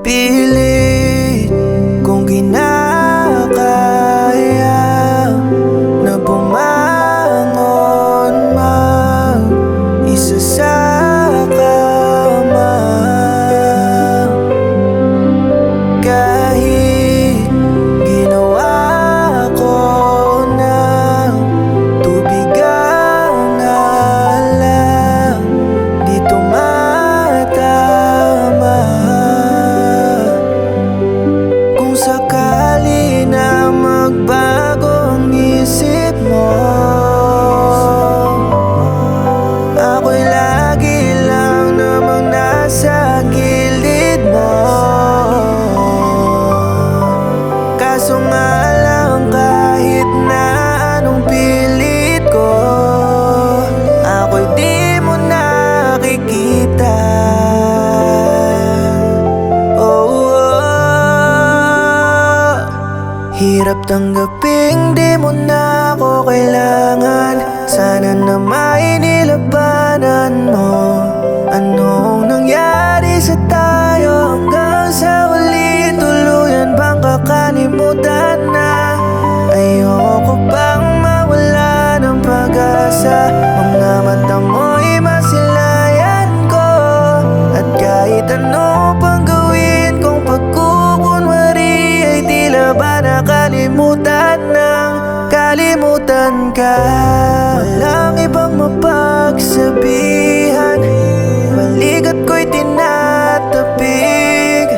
Pilit kong kinakaya na bumangon mag-isa sa kama. Kahit ginawa ko ng tubig ang alak, di tumatama. Kung sakali na magbago ang isip mo, ako'y lagi lang namang nasa gilid mo. Kaso nga lang kahit na anong pilit ko, ako'y di mo nakikita. Hirap tanggaping di mo na ako kailangan. Sana na may nilabanan mo. Anong nangyari sa tayo hanggang sa huli? Tuluyan bang kakalimutan na? Ayoko pang mawala ng pag-asa. Mga mata mo'y masilayan ko, at kahit ano pang gawin kong pagkukunwari ay tila ba nakalimutan ng kalimutan ka. Walang ibang mapagsabihan, balikat ko'y tinatapik.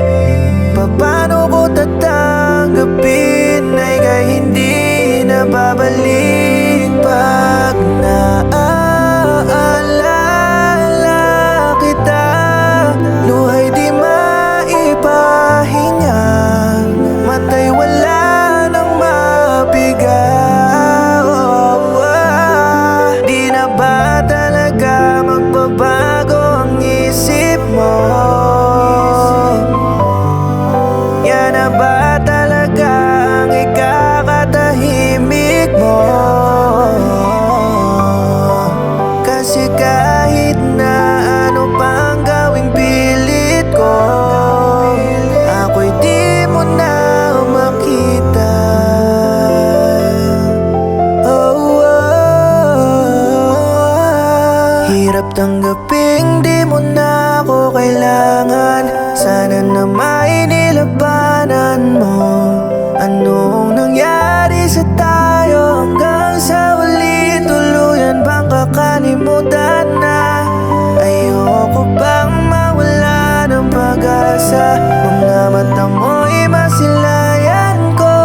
Paano ko tatanggapin ay kay hindi na babalik? Pag naaalala kita, luhay di maipahinga, matay wala nang mapiga. Di na ba talaga magbabago ang isip mo? Yan na ba talaga ang ikakatahimik mo? Kasi kahit na ano pang gawing pilit ko, ako'y di mo na makita. Hirap tanggaping di mo na ako kailangan. Sana na may nilabanan mo. Anong nangyari sa tayo hanggang sa huli? Tuluyan bang kakalimutan na? Ayoko pang mawala ng pag-asa. Mga mata mo'y masilayan ko,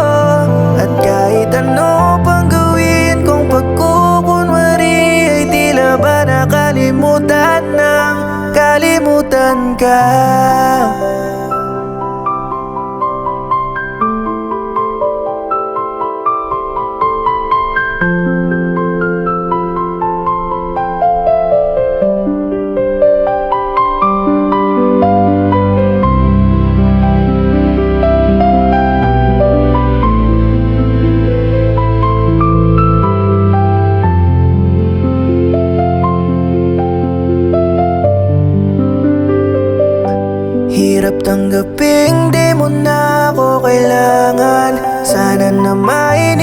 at kahit ano pang gawin kong pagkukunwari ay tila ba nakalimutan ng kalimutan ka. Hirap tanggaping di mo na ako kailangan. Sana na may